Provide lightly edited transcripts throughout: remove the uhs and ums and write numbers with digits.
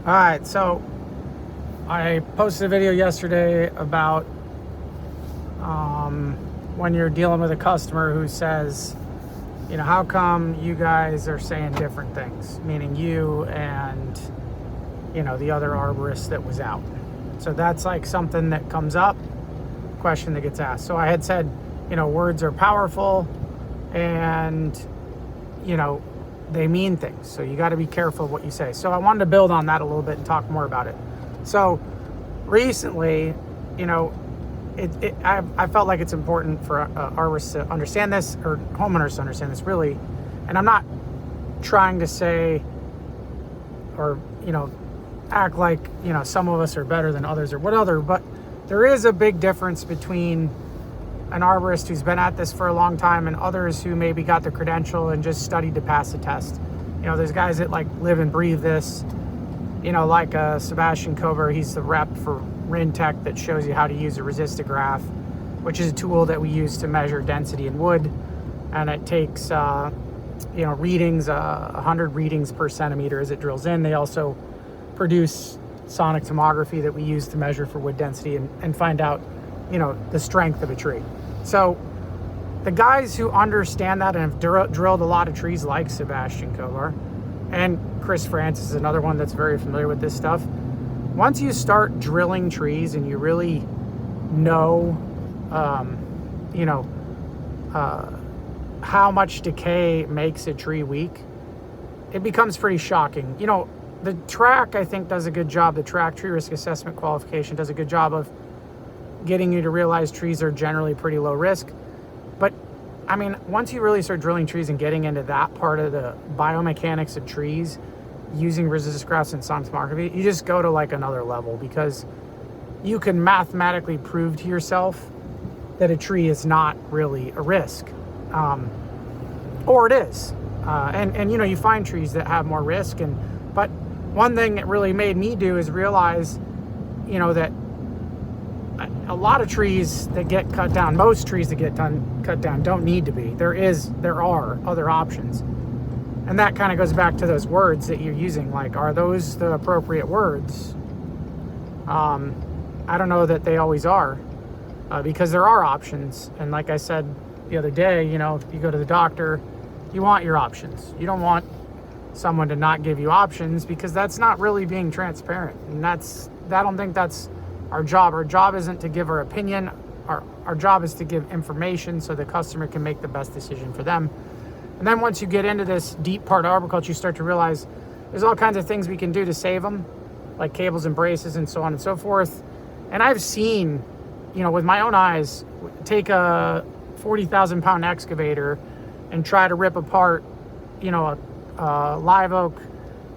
All right, so I posted a video yesterday about when you're dealing with a customer who says, you know, how come you guys are saying different things, meaning you and, you know, the other arborist that was out. So that's like something that comes up, question that gets asked. So I had said, you know, words are powerful and, you know, they mean things. So you got to be careful of what you say. So I wanted to build on that a little bit and talk more about it. So recently, you know, I felt like it's important for arborists to understand this, or homeowners to understand this, really. And I'm not trying to say, or, you know, act like, you know, some of us are better than others or whatever, but there is a big difference between an arborist who's been at this for a long time and others who maybe got the credential and just studied to pass the test. You know, there's guys that like live and breathe this, you know, like Sebastian Kober, he's the rep for Rintech that shows you how to use a resistograph, which is a tool that we use to measure density in wood. And it takes, you know, readings, 100 readings per centimeter as it drills in. They also produce sonic tomography that we use to measure for wood density and find out, you know, the strength of a tree. So the guys who understand that and have drilled a lot of trees, like Sebastian Kovar and Chris Francis is another one that's very familiar with this stuff. Once you start drilling trees and you really know, you know, how much decay makes a tree weak, it becomes pretty shocking. You know, the track, I think, does a good job. The track tree risk assessment qualification does a good job of getting you to realize trees are generally pretty low risk. But I mean, once you really start drilling trees and getting into that part of the biomechanics of trees, using resistor and sonic tomography, you just go to like another level, because you can mathematically prove to yourself that a tree is not really a risk, or it is. And you know, you find trees that have more risk. But one thing that really made me do is realize, you know, that a lot of trees that get cut down, most trees that get cut down don't need to be. There are other options. And that kind of goes back to those words that you're using. Like, are those the appropriate words? I don't know that they always are, because there are options. And like I said the other day, you know, if you go to the doctor, you want your options. You don't want someone to not give you options, because that's not really being transparent. And I don't think that's our job. Our job isn't to give our opinion. Our job is to give information so the customer can make the best decision for them. And then once you get into this deep part of arboriculture, you start to realize there's all kinds of things we can do to save them, like cables and braces and so on and so forth. And I've seen, you know, with my own eyes, take a 40,000 pound excavator and try to rip apart, you know, a live oak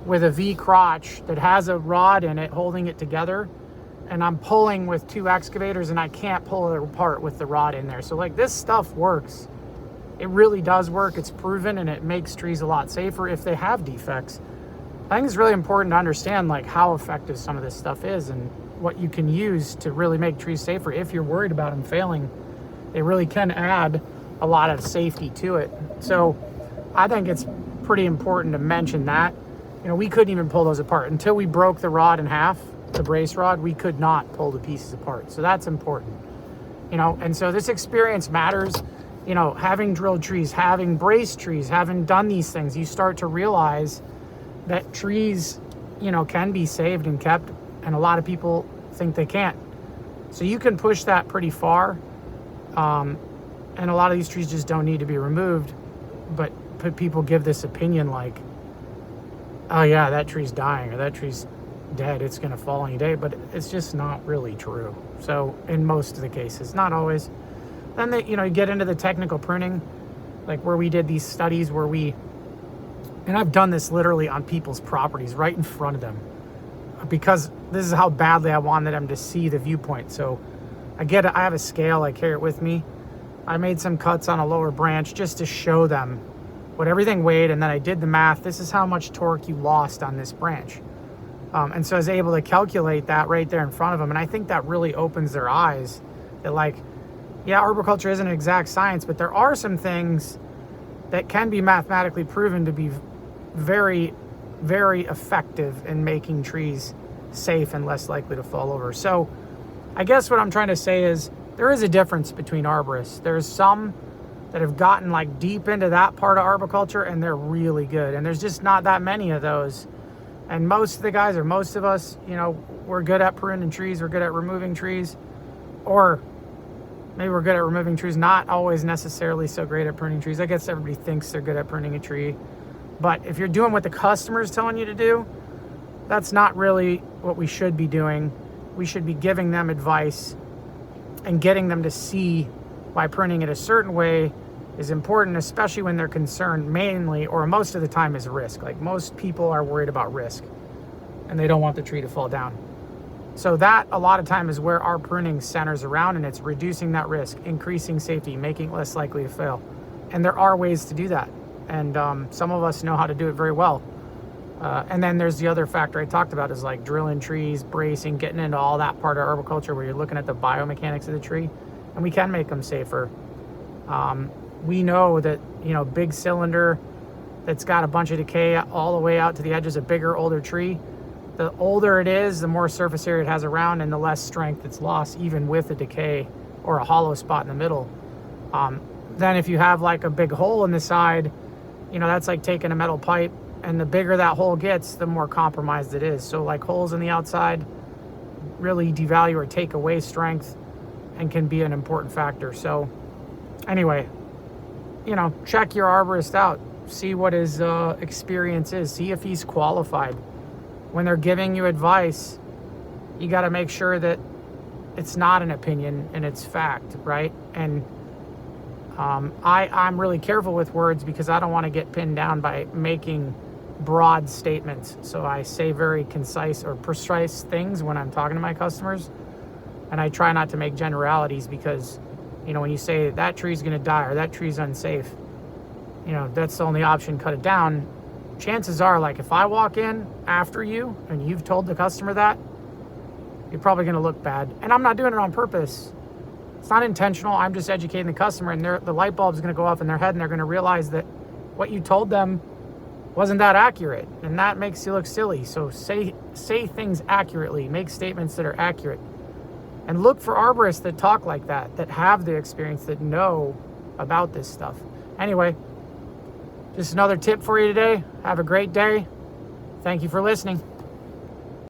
with a V crotch that has a rod in it holding it together. And I'm pulling with two excavators and I can't pull it apart with the rod in there. So like, this stuff works. It really does work. It's proven, and it makes trees a lot safer if they have defects. I think it's really important to understand like how effective some of this stuff is and what you can use to really make trees safer. If you're worried about them failing, they really can add a lot of safety to it. So I think it's pretty important to mention that. You know, we couldn't even pull those apart until we broke the rod in half, the brace rod. We could not pull the pieces apart. So that's important, you know. And so this experience matters. You know, having drilled trees, having braced trees, having done these things, you start to realize that trees, you know, can be saved and kept, and a lot of people think they can't. So you can push that pretty far, and a lot of these trees just don't need to be removed. But people give this opinion like, oh yeah, that tree's dying, or that tree's dead, it's going to fall any day. But it's just not really true. So in most of the cases, not always. Then you know, you get into the technical pruning, like where we did these studies where and I've done this literally on people's properties right in front of them, because this is how badly I wanted them to see the viewpoint. So I have a scale, I carry it with me. I made some cuts on a lower branch just to show them what everything weighed, and then I did the math. This is how much torque you lost on this branch. And so I was able to calculate that right there in front of them. And I think that really opens their eyes that, like, yeah, arboriculture isn't an exact science, but there are some things that can be mathematically proven to be very very effective in making trees safe and less likely to fall over. So I guess what I'm trying to say is there is a difference between arborists. There's some that have gotten like deep into that part of arboriculture and they're really good. And there's just not that many of those. And most of the guys, or most of us, you know, we're good at pruning trees, we're good at removing trees, or maybe we're good at removing trees, not always necessarily so great at pruning trees. I guess everybody thinks they're good at pruning a tree. But if you're doing what the customer's telling you to do, that's not really what we should be doing. We should be giving them advice and getting them to see why pruning it a certain way is important, especially when they're concerned mainly, or most of the time, is risk. Like most people are worried about risk and they don't want the tree to fall down. So that a lot of time is where our pruning centers around, and it's reducing that risk, increasing safety, making it less likely to fail. And there are ways to do that. And some of us know how to do it very well. And then there's the other factor I talked about is like drilling trees, bracing, getting into all that part of arboriculture where you're looking at the biomechanics of the tree, and we can make them safer. We know that, you know, big cylinder that's got a bunch of decay all the way out to the edges, a bigger, older tree, the older it is, the more surface area it has around and the less strength it's lost, even with a decay or a hollow spot in the middle. Then if you have like a big hole in the side, you know, that's like taking a metal pipe, and the bigger that hole gets, the more compromised it is. So like holes in the outside really devalue or take away strength and can be an important factor. So anyway, you know, check your arborist out, see what his experience is, see if he's qualified. When they're giving you advice, you got to make sure that it's not an opinion and it's fact, right? And I'm really careful with words because I don't want to get pinned down by making broad statements. So I say very concise or precise things when I'm talking to my customers, and I try not to make generalities because, you know, when you say that tree's going to die or that tree's unsafe, you know, that's the only option, cut it down. Chances are, like, if I walk in after you and you've told the customer that, you're probably going to look bad. And I'm not doing it on purpose. It's not intentional. I'm just educating the customer, and the light bulb's going to go off in their head, and they're going to realize that what you told them wasn't that accurate, and that makes you look silly. So say things accurately, make statements that are accurate, and look for arborists that talk like that, that have the experience, that know about this stuff. Anyway, just another tip for you today. Have a great day. Thank you for listening.